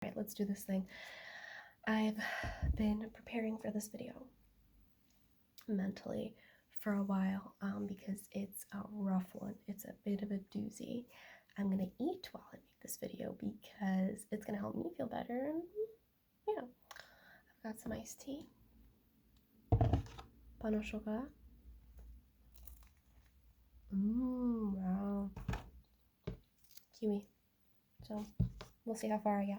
Alright, let's do this thing. I've been preparing for this video mentally for a while because it's a rough one. It's a bit of a doozy. I'm gonna eat while I make this video because it's gonna help me feel better, and yeah. I've got some iced tea, pain au chocolat. Wow. Kiwi. So we'll see how far I get.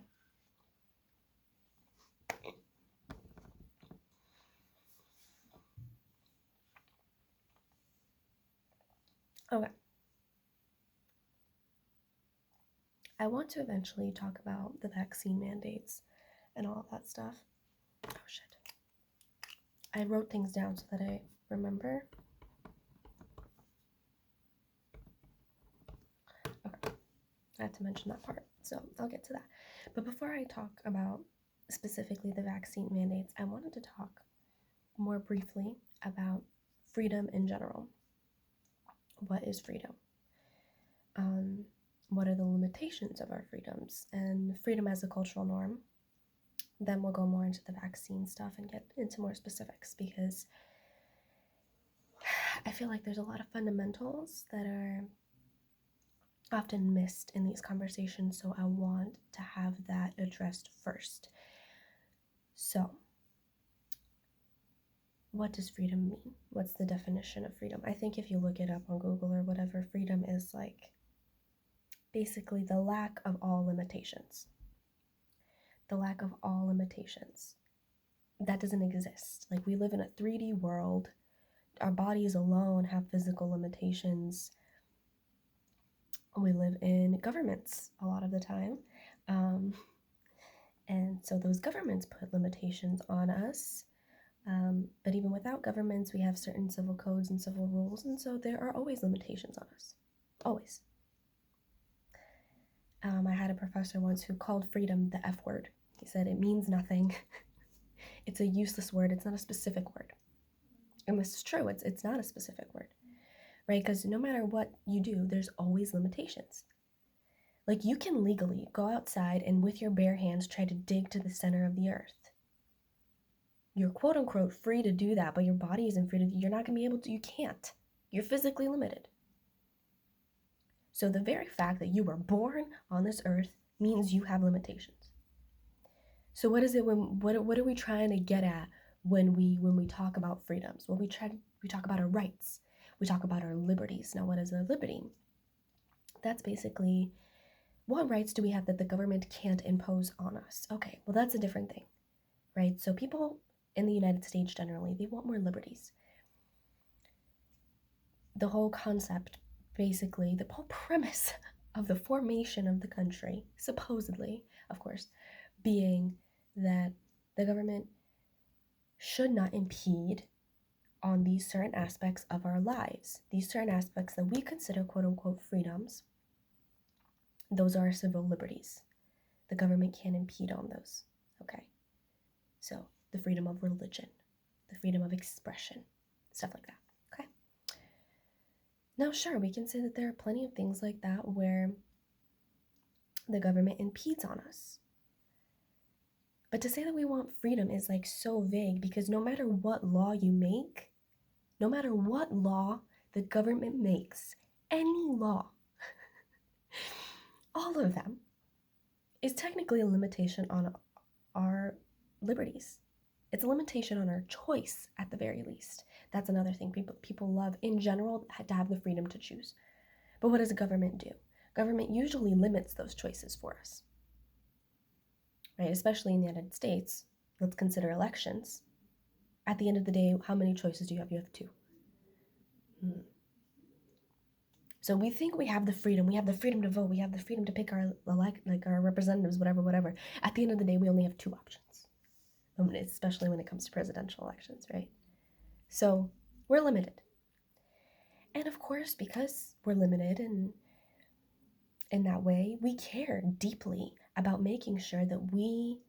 Okay. I want to eventually talk about the vaccine mandates and all of that stuff. Oh shit. I wrote things down so that I remember. Okay. I had to mention that part, so I'll get to that. But before I talk about specifically the vaccine mandates, I wanted to talk more briefly about freedom in general. What is freedom? What are the limitations of our freedoms and freedom as a cultural norm? Then we'll go more into the vaccine stuff and get into more specifics, because I feel like there's a lot of fundamentals that are often missed in these conversations, so I want to have that addressed first. So, what does freedom mean? What's the definition of freedom? I think if you look it up on Google or whatever, freedom is like basically the lack of all limitations. The lack of all limitations. That doesn't exist. Like, we live in a 3D world. Our bodies alone have physical limitations. We live in governments a lot of the time. And so those governments put limitations on us. But even without governments, we have certain civil codes and civil rules, and so there are always limitations on us. Always. I had a professor once who called freedom the F word. He said it means nothing. It's a useless word. It's not a specific word. And this is true. It's not a specific word, right? Because no matter what you do, there's always limitations. Like, you can legally go outside and with your bare hands try to dig to the center of the earth. You're quote unquote free to do that, but your body isn't free to. You're not going to be able to. You can't. You're physically limited. So the very fact that you were born on this earth means you have limitations. So what is it what are we trying to get at when we talk about freedoms? Well, we talk about our rights. We talk about our liberties. Now, what is a liberty? That's basically, what rights do we have that the government can't impose on us? Okay, well, that's a different thing, right? So people in the United States generally, they want more liberties. The whole concept, basically, the whole premise of the formation of the country, supposedly, of course, being that the government should not impede on these certain aspects of our lives, these certain aspects that we consider quote unquote freedoms. Those are civil liberties. The government can't impede on those. Okay. So the freedom of religion, the freedom of expression, stuff like that. Okay. Now, sure, we can say that there are plenty of things like that where the government impedes on us. But to say that we want freedom is like so vague, because no matter what law you make, no matter what law the government makes, any law, all of them, is technically a limitation on our liberties. It's a limitation on our choice, at the very least. That's another thing. People love, in general, to have the freedom to choose. But what does the government do? Government usually limits those choices for us, right? Especially in the United States. Let's consider elections. At the end of the day, how many choices do you have? You have two. So we think we have the freedom. We have the freedom to vote. We have the freedom to pick our our representatives, whatever. At the end of the day, we only have two options, especially when it comes to presidential elections, right? So we're limited. And of course, because we're limited and in that way, we care deeply about making sure that we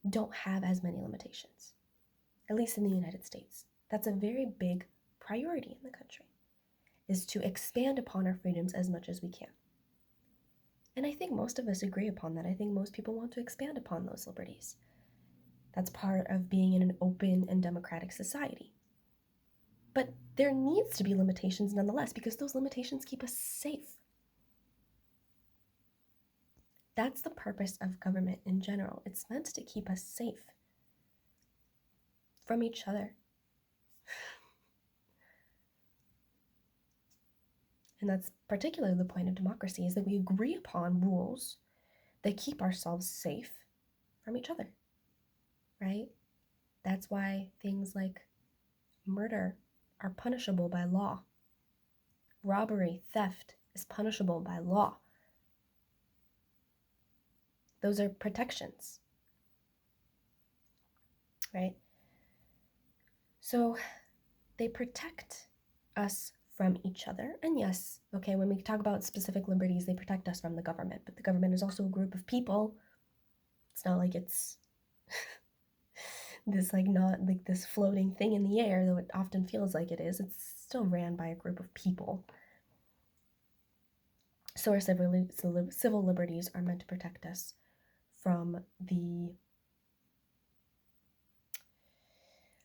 don't have as many limitations, at least in the United States. That's a very big priority in the country, is to expand upon our freedoms as much as we can. And I think most of us agree upon that. I think most people want to expand upon those liberties. That's part of being in an open and democratic society. But there needs to be limitations nonetheless, because those limitations keep us safe. That's the purpose of government in general. It's meant to keep us safe from each other. And that's particularly the point of democracy, is that we agree upon rules that keep ourselves safe from each other, right? That's why things like murder are punishable by law. Robbery, theft is punishable by law. Those are protections, right? So they protect us from each other. And yes, okay, when we talk about specific liberties, they protect us from the government, but the government is also a group of people. It's not like it's this not like this floating thing in the air, though it often feels like it is. It's still ran by a group of people. So our civil liberties are meant to protect us from the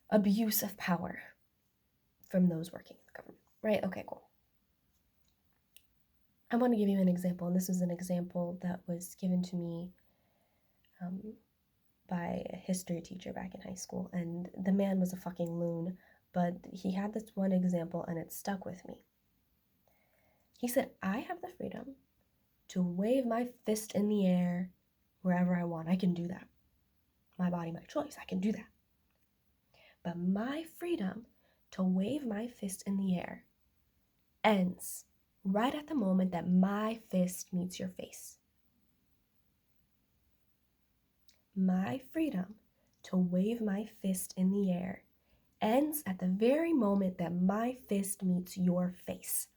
abuse of power from those working in the government, right? Okay, cool. I want to give you an example, and this is an example that was given to me by a history teacher back in high school, and the man was a fucking loon, but he had this one example and it stuck with me. He said, I have the freedom to wave my fist in the air wherever I want. I can do that. My body, my choice. I can do that. But my freedom to wave my fist in the air ends right at the moment that my fist meets your face. My freedom to wave my fist in the air ends at the very moment that my fist meets your face.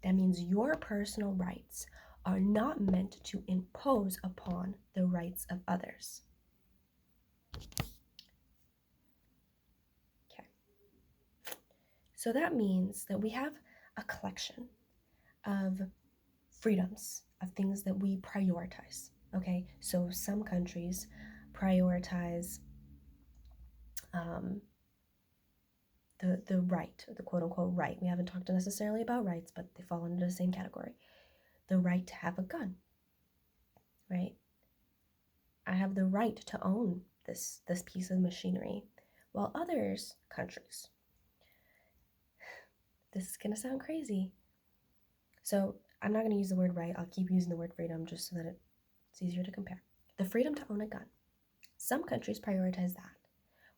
That means your personal rights are not meant to impose upon the rights of others. Okay. So that means that we have a collection of freedoms, of things that we prioritize. Okay, so some countries prioritize the right, the quote-unquote right. We haven't talked necessarily about rights, but they fall into the same category. The right to have a gun, right? I have the right to own this piece of machinery, while others, countries, this is going to sound crazy. So I'm not going to use the word right. I'll keep using the word freedom just so that it's easier to compare. The freedom to own a gun. Some countries prioritize that,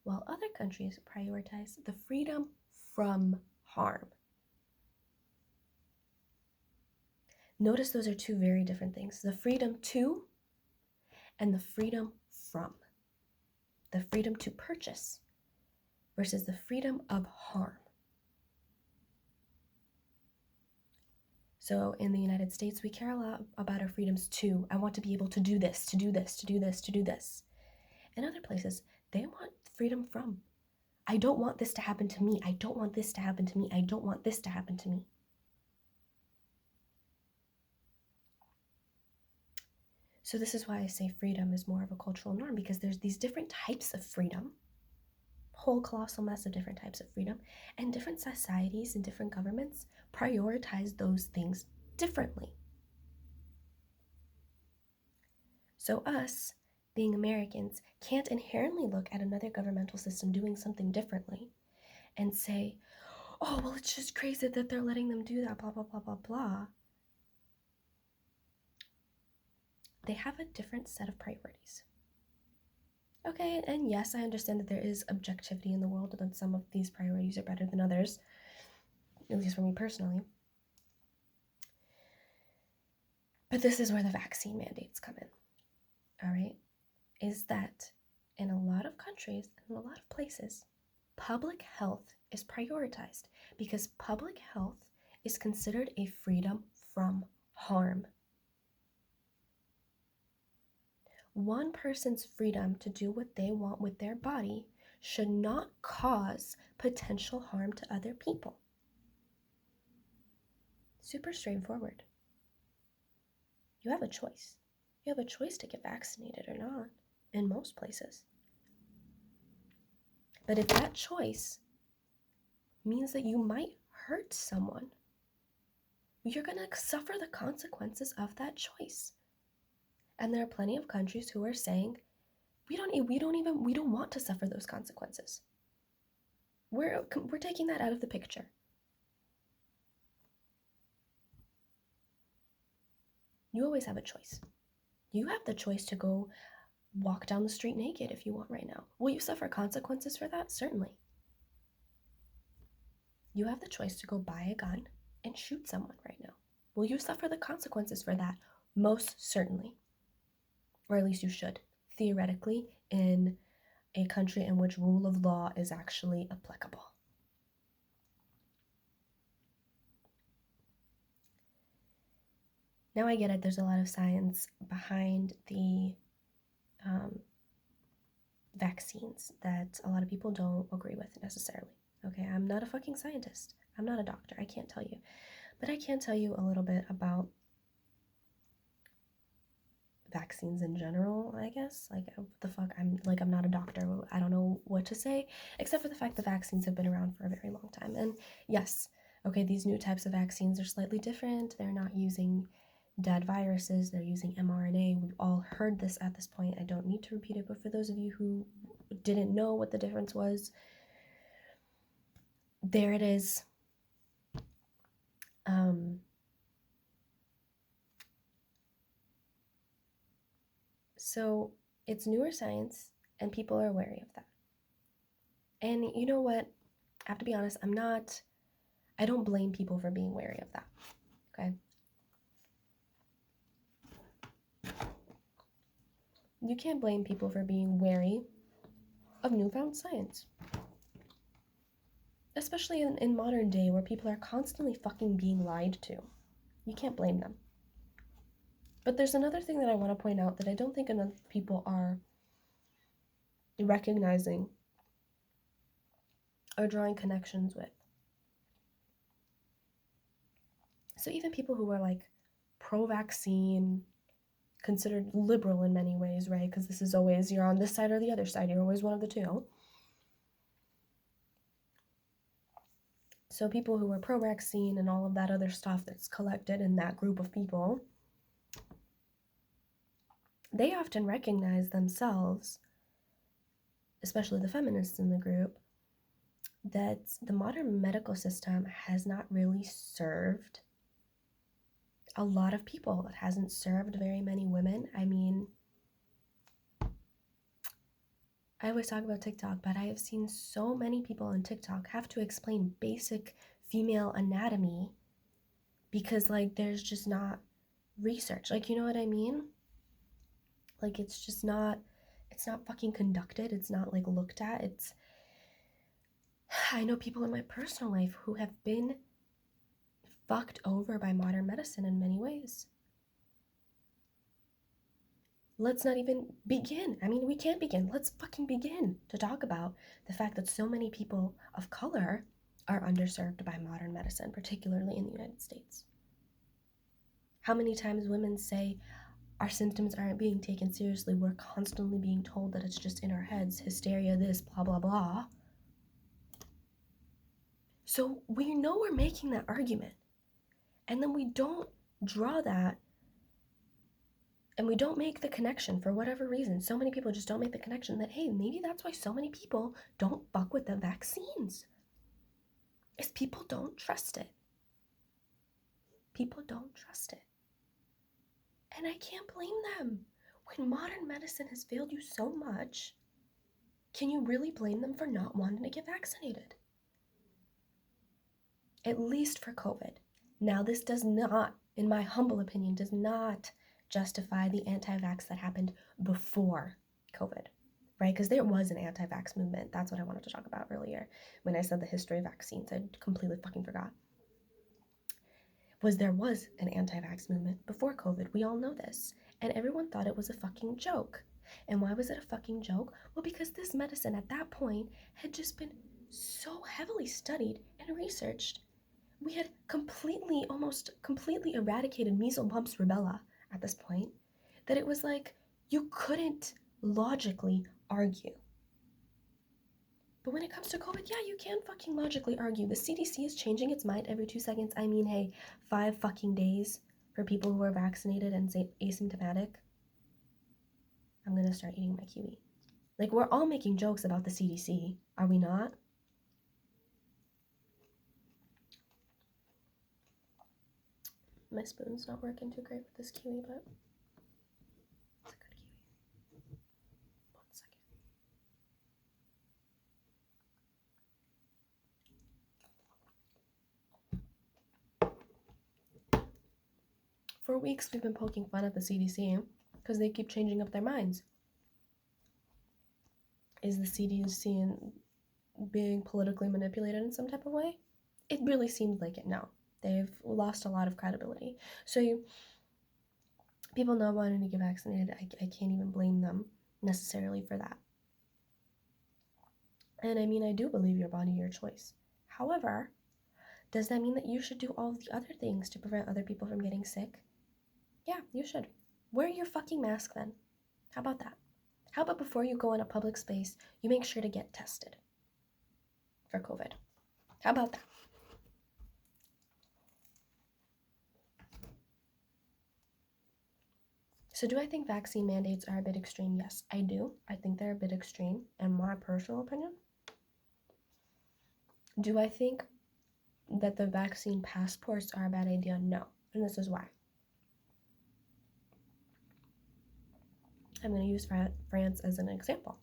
while other countries prioritize the freedom from harm. Notice those are two very different things. The freedom to and the freedom from. The freedom to purchase versus the freedom of harm. So in the United States, we care a lot about our freedoms to. I want to be able to do this, to do this, to do this, to do this. In other places, they want freedom from. I don't want this to happen to me. I don't want this to happen to me. I don't want this to happen to me. So this is why I say freedom is more of a cultural norm, because there's these different types of freedom, whole colossal mess of different types of freedom, and different societies and different governments prioritize those things differently. So us, being Americans, can't inherently look at another governmental system doing something differently and say, oh, well, it's just crazy that they're letting them do that, blah, blah, blah, blah, blah. They have a different set of priorities. Okay, and yes, I understand that there is objectivity in the world and that some of these priorities are better than others, at least for me personally. But this is where the vaccine mandates come in, all right? Is that in a lot of countries, in a lot of places, public health is prioritized because public health is considered a freedom from harm. One person's freedom to do what they want with their body should not cause potential harm to other people. Super straightforward. You have a choice. You have a choice to get vaccinated or not in most places. But if that choice means that you might hurt someone, you're going to suffer the consequences of that choice. And there are plenty of countries who are saying, we don't want to suffer those consequences. We're taking that out of the picture. You always have a choice. You have the choice to go walk down the street naked if you want right now. Will you suffer consequences for that? Certainly. You have the choice to go buy a gun and shoot someone right now. Will you suffer the consequences for that? Most certainly. Or at least you should, theoretically, in a country in which rule of law is actually applicable. Now I get it, there's a lot of science behind the vaccines that a lot of people don't agree with necessarily. Okay, I'm not a fucking scientist. I'm not a doctor. I can't tell you. But I can tell you a little bit about vaccines in general, I guess. Like, what the fuck? I'm not a doctor. I don't know what to say, except for the fact that vaccines have been around for a very long time. And yes, okay, these new types of vaccines are slightly different. They're not using dead viruses, they're using mRNA. We've all heard this at this point. I don't need to repeat it, but for those of you who didn't know what the difference was, there it is. So it's newer science, and people are wary of that. And you know what? I have to be honest, I don't blame people for being wary of that, okay? You can't blame people for being wary of newfound science. Especially in modern day where people are constantly fucking being lied to. You can't blame them. But there's another thing that I want to point out that I don't think enough people are recognizing or drawing connections with. So even people who are like pro-vaccine, considered liberal in many ways, right? Because this is always, you're on this side or the other side. You're always one of the two. So people who are pro-vaccine and all of that other stuff that's collected in that group of people, they often recognize themselves, especially the feminists in the group, that the modern medical system has not really served a lot of people. It hasn't served very many women. I mean, I always talk about TikTok, but I have seen so many people on TikTok have to explain basic female anatomy because, like, there's just not research. Like, you know what I mean? Like, it's not fucking conducted. It's not, like, looked at. I know people in my personal life who have been fucked over by modern medicine in many ways. Let's not even begin. I mean, we can't begin. Let's fucking begin to talk about the fact that so many people of color are underserved by modern medicine, particularly in the United States. How many times women say our symptoms aren't being taken seriously, we're constantly being told that it's just in our heads, hysteria, this, blah, blah, blah. So we know we're making that argument, and then we don't draw that, and we don't make the connection for whatever reason. So many people just don't make the connection that, hey, maybe that's why so many people don't fuck with the vaccines. Is people don't trust it. People don't trust it. And I can't blame them. When modern medicine has failed you so much, can you really blame them for not wanting to get vaccinated? At least for COVID. Now, this does not, in my humble opinion, does not justify the anti-vax that happened before COVID, right? Because there was an anti-vax movement. That's what I wanted to talk about earlier when I said the history of vaccines. I completely fucking forgot. There was an anti-vax movement before COVID. We all know this. And everyone thought it was a fucking joke. And why was it a fucking joke? Well, because this medicine at that point had just been so heavily studied and researched. We had almost completely eradicated measles, mumps, rubella at this point, that it was like you couldn't logically argue. But when it comes to COVID, yeah, you can fucking logically argue. The CDC is changing its mind every 2 seconds. I mean, hey, 5 fucking days for people who are vaccinated and asymptomatic. I'm gonna start eating my kiwi. Like, we're all making jokes about the CDC, are we not? My spoon's not working too great with this kiwi, but it's a good kiwi. 1 second. For weeks, we've been poking fun at the CDC because they keep changing up their minds. Is the CDC being politically manipulated in some type of way? It really seems like it now. They've lost a lot of credibility. So people not wanting to get vaccinated, I can't even blame them necessarily for that. And I mean, I do believe your body, your choice. However, does that mean that you should do all of the other things to prevent other people from getting sick? Yeah, you should. Wear your fucking mask then. How about that? How about before you go in a public space, you make sure to get tested for COVID? How about that? So do I think vaccine mandates are a bit extreme? Yes, I do. I think they're a bit extreme, in my personal opinion. Do I think that the vaccine passports are a bad idea? No, and this is why. I'm going to use France as an example.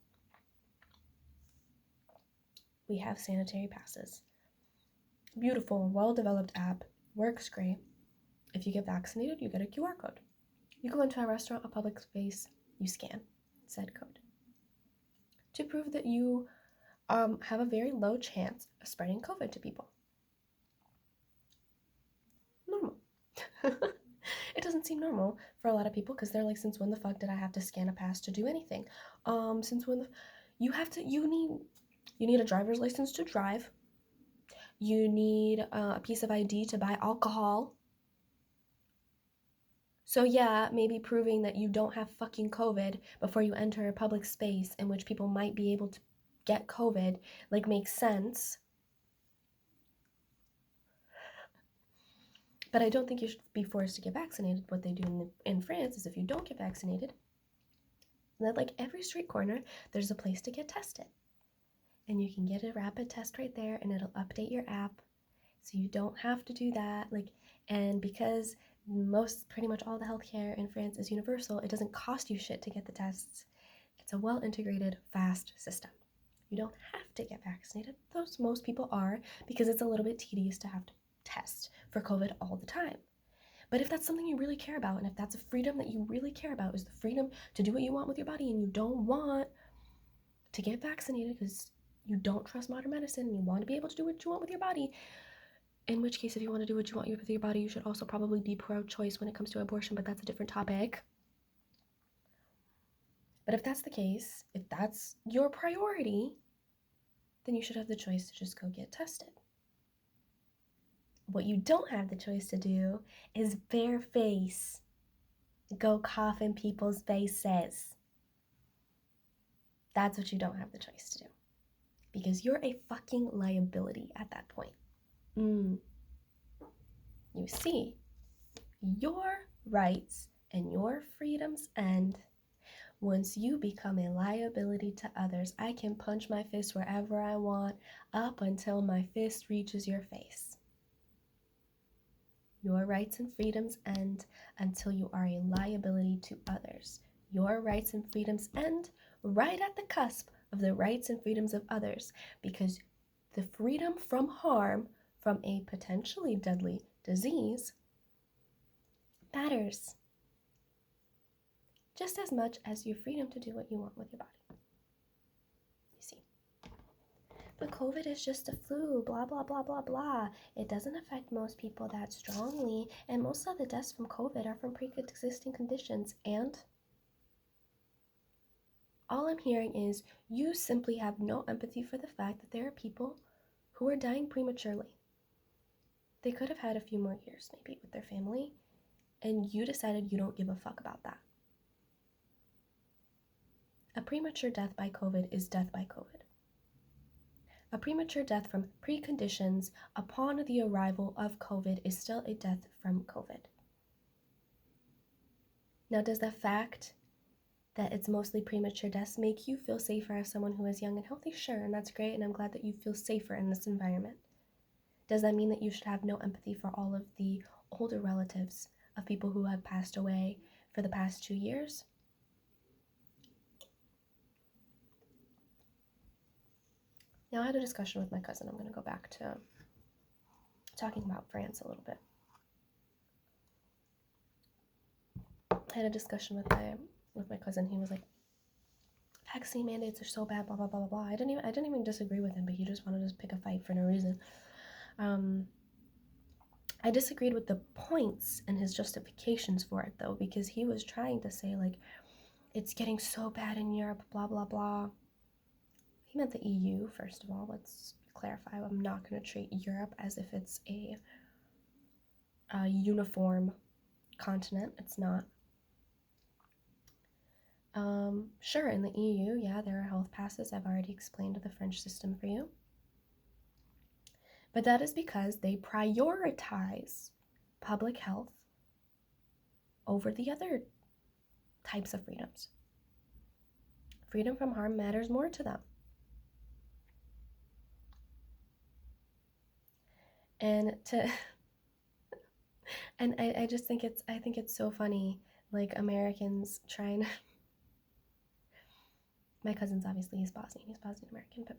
We have sanitary passes. Beautiful, well-developed app, works great. If you get vaccinated, you get a QR code. You go into a restaurant, a public space, you scan said code to prove that you have a very low chance of spreading COVID to people. Normal. It doesn't seem normal for a lot of people because they're like, since when the fuck did I have to scan a pass to do anything? Since when you need a driver's license to drive. You need a piece of ID to buy alcohol. So yeah, maybe proving that you don't have fucking COVID before you enter a public space in which people might be able to get COVID, like, makes sense. But I don't think you should be forced to get vaccinated. What they do in France is if you don't get vaccinated, then like every street corner, there's a place to get tested. And you can get a rapid test right there and it'll update your app. So you don't have to do that. And because pretty much all the healthcare in France is universal, it doesn't cost you shit to get the tests. It's a well-integrated, fast system. You don't have to get vaccinated. Most people are, because it's a little bit tedious to have to test for COVID all the time. But if that's something you really care about, and if that's a freedom that you really care about, is the freedom to do what you want with your body, and you don't want to get vaccinated because you don't trust modern medicine and you want to be able to do what you want with your body, in which case, if you want to do what you want with your body, you should also probably be pro-choice when it comes to abortion, but that's a different topic. But if that's the case, if that's your priority, then you should have the choice to just go get tested. What you don't have the choice to do is bareface go cough in people's faces. That's what you don't have the choice to do. Because you're a fucking liability at that point. You see, your rights and your freedoms end once you become a liability to others. I can punch my fist wherever I want up until my fist reaches your face. Your rights and freedoms end until you are a liability to others. Your rights and freedoms end right at the cusp of the rights and freedoms of others, because the freedom from harm from a potentially deadly disease matters just as much as your freedom to do what you want with your body. You see. But COVID is just a flu, blah, blah, blah, blah, blah. It doesn't affect most people that strongly, and most of the deaths from COVID are from pre-existing conditions, and all I'm hearing is you simply have no empathy for the fact that there are people who are dying prematurely. They could have had a few more years maybe with their family, and you decided you don't give a fuck about that. A premature death by COVID is death by COVID. A premature death from preconditions upon the arrival of COVID is still a death from COVID. Now, does the fact that it's mostly premature deaths make you feel safer as someone who is young and healthy? Sure, and that's great, and I'm glad that you feel safer in this environment. Does that mean that you should have no empathy for all of the older relatives of people who have passed away for the past 2 years? Now, I had a discussion with my cousin. I'm going to go back to talking about France a little bit. I had a discussion with my cousin. He was like, vaccine mandates are so bad, blah blah blah blah blah. I didn't even disagree with him, but he just wanted to pick a fight for no reason. I disagreed with the points and his justifications for it though, because he was trying to say like, it's getting so bad in Europe, blah blah blah. He meant the EU, first of all. Let's clarify. I'm not going to treat Europe as if it's a uniform continent. It's not. Sure, in the EU, yeah, there are health passes. I've already explained the French system for you. But that is because they prioritize public health over the other types of freedoms. Freedom from harm matters more to them. And I just think it's so funny, like Americans trying. My cousin's obviously he's Bosnian American, but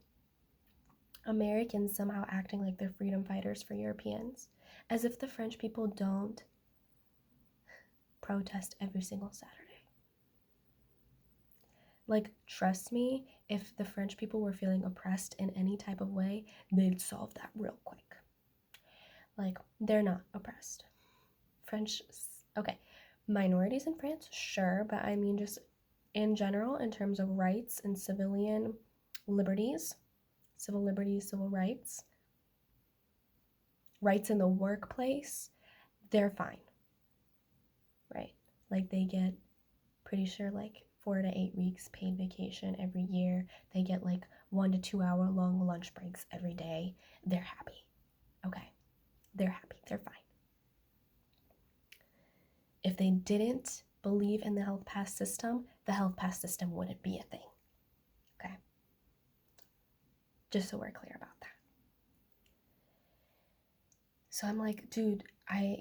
Americans somehow acting like they're freedom fighters for Europeans, as if the French people don't protest every single Saturday. Like, trust me, if the French people were feeling oppressed in any type of way, they'd solve that real quick. Like, they're not oppressed. French, okay, minorities in France, sure, but I mean just in general, in terms of rights and civilian liberties, civil liberties, civil rights, rights in the workplace, they're fine, right? Like, they get, pretty sure, like 4 to 8 weeks paid vacation every year. They get like 1 to 2 hour long lunch breaks every day. They're happy. Okay, they're happy. They're fine. If they didn't believe in the health pass system, the health pass system wouldn't be a thing. Okay? Just so we're clear about that. So I'm like, dude,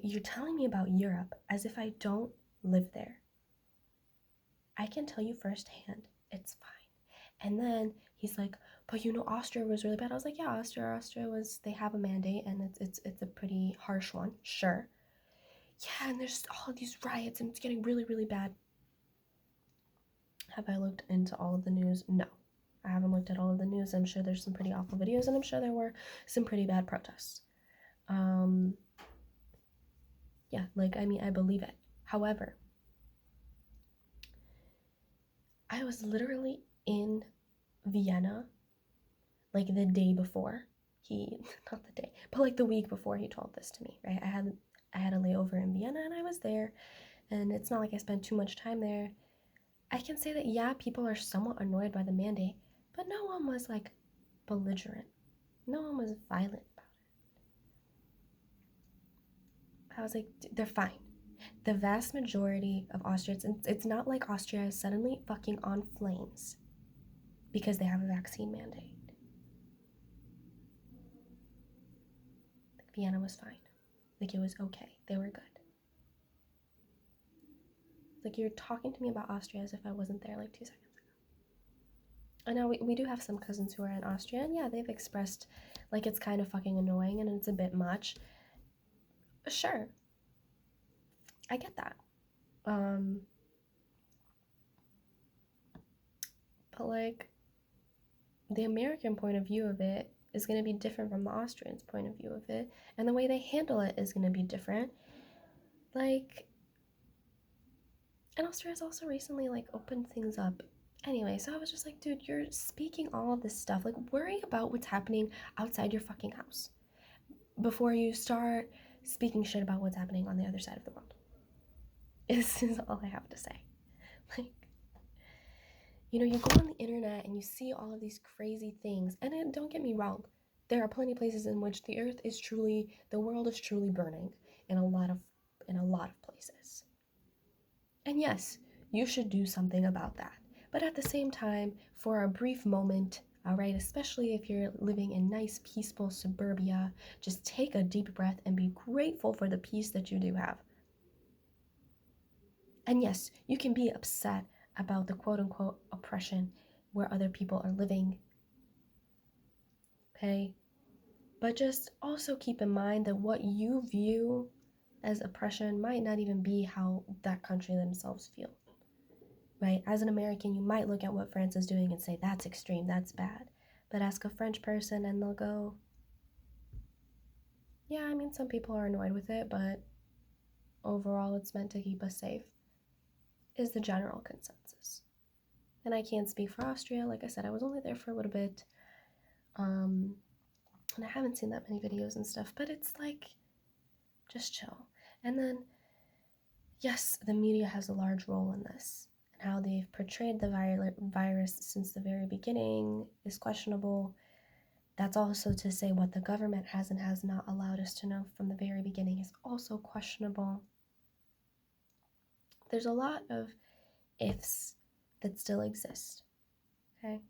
you're telling me about Europe as if I don't live there. I can tell you firsthand, it's fine. And then he's like, but you know, Austria was really bad. I was like, yeah, Austria was, they have a mandate and it's a pretty harsh one, sure. Yeah, and there's all these riots and it's getting really, really bad. Have I looked into all of the news? No. I haven't looked at all of the news. I'm sure there's some pretty awful videos and I'm sure there were some pretty bad protests. Yeah, like, I mean, I believe it. However, I was literally in Vienna like the day before not the day, but like the week before he told this to me, right? I had a layover in Vienna and I was there, and it's not like I spent too much time there. I can say that, yeah, people are somewhat annoyed by the mandate, but no one was like belligerent. No one was violent about it. I was like, they're fine. The vast majority of Austrians, it's not like Austria is suddenly fucking on flames because they have a vaccine mandate. Like, Vienna was fine. Like, it was okay. They were good. Like, you're talking to me about Austria as if I wasn't there like 2 seconds ago. I know we do have some cousins who are in Austria, and yeah, they've expressed like it's kind of fucking annoying and it's a bit much. Sure. I get that. But like, the American point of view of it is going to be different from the Austrians' point of view of it, and the way they handle it is going to be different. Like, and Austria's also recently like opened things up. Anyway, so I was just like, dude, you're speaking all of this stuff. Like, worry about what's happening outside your fucking house. before you start speaking shit about what's happening on the other side of the world. This is all I have to say. Like, you know, you go on the internet and you see all of these crazy things, and don't get me wrong, there are plenty of places in which the world is truly burning in a lot of places. And yes, you should do something about that. But at the same time, for a brief moment, all right, especially if you're living in nice, peaceful suburbia, just take a deep breath and be grateful for the peace that you do have. And yes, you can be upset about the quote-unquote oppression where other people are living, okay? But just also keep in mind that what you view as oppression might not even be how that country themselves feel, right? As an American, you might look at what France is doing and say, that's extreme, that's bad. But ask a French person and they'll go, yeah, I mean, some people are annoyed with it, but overall it's meant to keep us safe, is the general consensus. And I can't speak for Austria. Like I said, I was only there for a little bit. And I haven't seen that many videos and stuff, but it's like, just chill. And then, yes, the media has a large role in this, and how they've portrayed the virus since the very beginning is questionable. That's also to say what the government has and has not allowed us to know from the very beginning is also questionable. There's a lot of ifs that still exist, okay?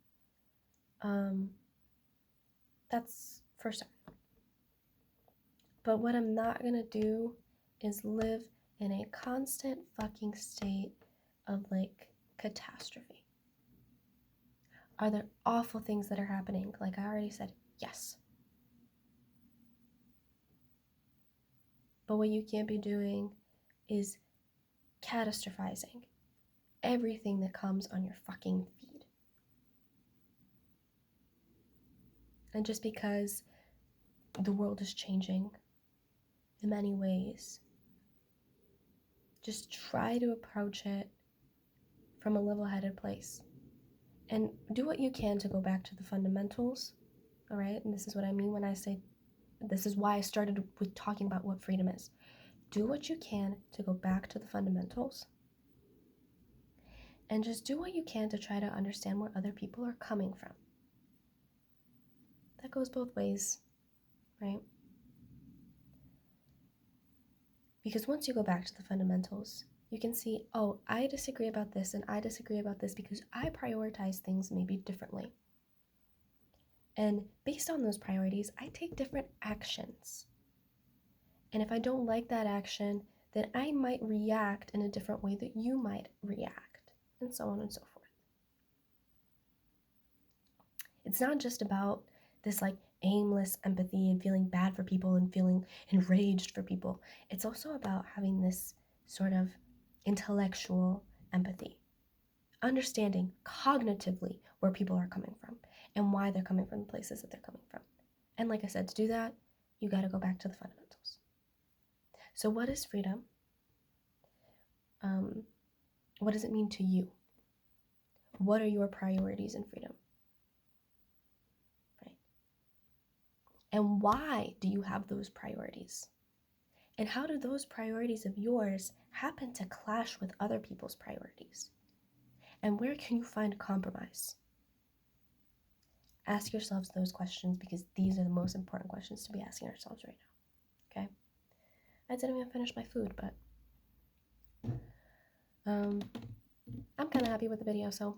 That's for certain. But what I'm not gonna do is live in a constant fucking state of like catastrophe. Are there awful things that are happening? Like I already said, yes. But what you can't be doing is catastrophizing everything that comes on your fucking feed. And just because the world is changing in many ways, just try to approach it from a level-headed place. And do what you can to go back to the fundamentals, all right? And this is what I mean when I say, this is why I started with talking about what freedom is. Do what you can to go back to the fundamentals. And just do what you can to try to understand where other people are coming from. That goes both ways, right? Because once you go back to the fundamentals, you can see, oh, I disagree about this and I disagree about this because I prioritize things maybe differently. And based on those priorities, I take different actions. And if I don't like that action, then I might react in a different way that you might react, and so on and so forth. It's not just about this like aimless empathy and feeling bad for people and feeling enraged for people. It's also about having this sort of intellectual empathy, understanding cognitively where people are coming from and why they're coming from the places that they're coming from. And like I said, to do that, you got to go back to the fundamentals. So what is freedom? What does it mean to you? What are your priorities in freedom? Right? And why do you have those priorities? And how do those priorities of yours happen to clash with other people's priorities? And where can you find compromise? Ask yourselves those questions because these are the most important questions to be asking ourselves right now, okay? I didn't even finish my food, but I'm kind of happy with the video, so